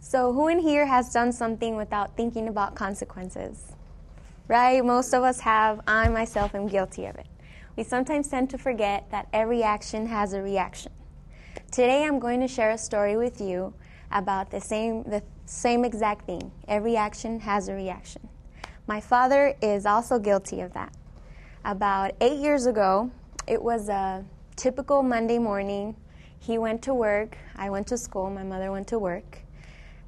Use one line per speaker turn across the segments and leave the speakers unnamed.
So who in here has done something without thinking about consequences? Right? Most of us have. I myself am guilty of it. We sometimes tend to forget that every action has a reaction. Today I'm going to share a story with you about the same exact thing. Every action has a reaction. My father is also guilty of that. About 8 years ago, it was a typical Monday morning. He went to work, I went to school, my mother went to work.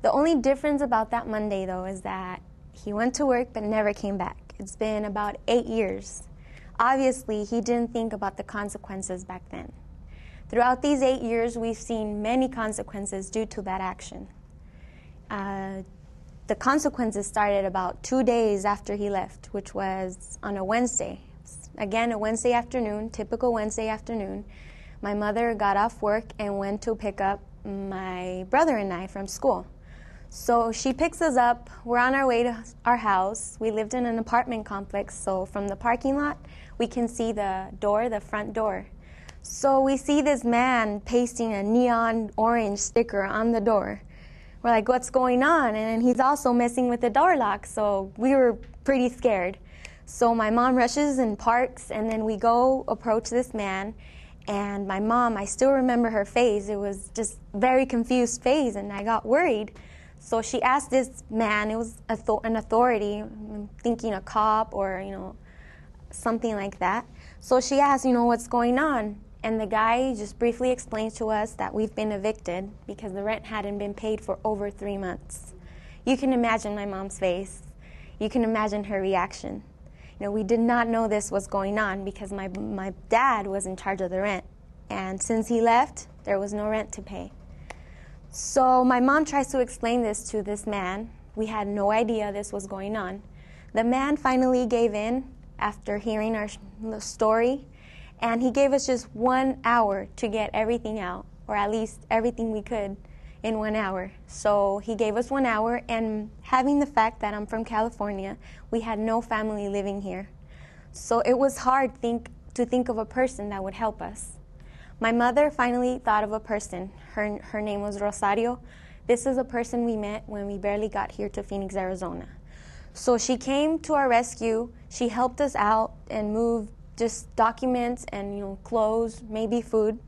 The only difference about that Monday, though, is that he went to work but never came back. It's been about 8 years. Obviously, he didn't think about the consequences back then. Throughout these 8 years, we've seen many consequences due to that action. The consequences started about 2 days after he left, which was on a Wednesday. Again, a Wednesday afternoon, typical Wednesday afternoon. My mother got off work and went to pick up my brother and I from school. So she picks us up. We're on our way to our house. We lived in an apartment complex, so from the parking lot, we can see the door, the front door. So we see this man pasting a neon orange sticker on the door. We're like, what's going on? And he's also messing with the door lock, so we were pretty scared. So my mom rushes and parks, and then we go approach this man. And my mom, I still remember her face. It was just very confused face, and I got worried. So she asked this man, it was an authority, I'm thinking a cop or, something like that. So she asked, what's going on? And the guy just briefly explains to us that we've been evicted because the rent hadn't been paid for over 3 months. You can imagine my mom's face. You can imagine her reaction. We did not know this was going on because my dad was in charge of the rent. And since he left, there was no rent to pay. So my mom tries to explain this to this man. We had no idea this was going on. The man finally gave in after hearing our story, and he gave us just 1 hour to get everything out, or at least everything we could in 1 hour. So he gave us 1 hour, and having the fact that I'm from California, we had no family living here. So it was hard to think of a person that would help us. My mother finally thought of a person. Her name was Rosario. This is a person we met when we barely got here to Phoenix, Arizona. So she came to our rescue. She helped us out and moved just documents and clothes, maybe food,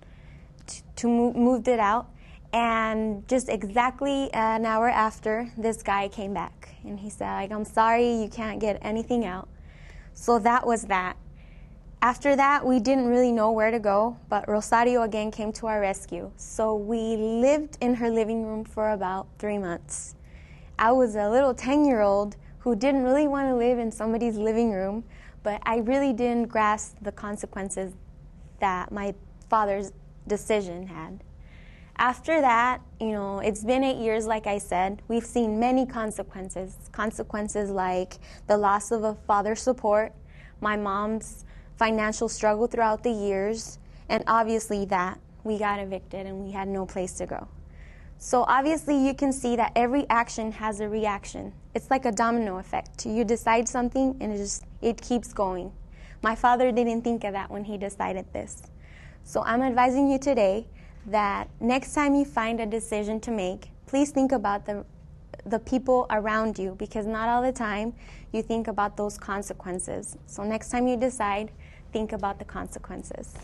moved it out. And just exactly an hour after, this guy came back. And he said, I'm sorry, you can't get anything out. So that was that. After that, we didn't really know where to go, but Rosario again came to our rescue. So we lived in her living room for about 3 months. I was a little 10-year-old who didn't really want to live in somebody's living room, but I really didn't grasp the consequences that my father's decision had. After that, it's been 8 years, like I said. We've seen many consequences. Consequences like the loss of a father's support, my mom's financial struggle throughout the years, and obviously that we got evicted and we had no place to go. So obviously you can see that every action has a reaction. It's like a domino effect. You decide something and it keeps going. My father didn't think of that when he decided this. So I'm advising you today that next time you find a decision to make, please think about the people around you, because not all the time you think about those consequences. So next time you decide, think about the consequences.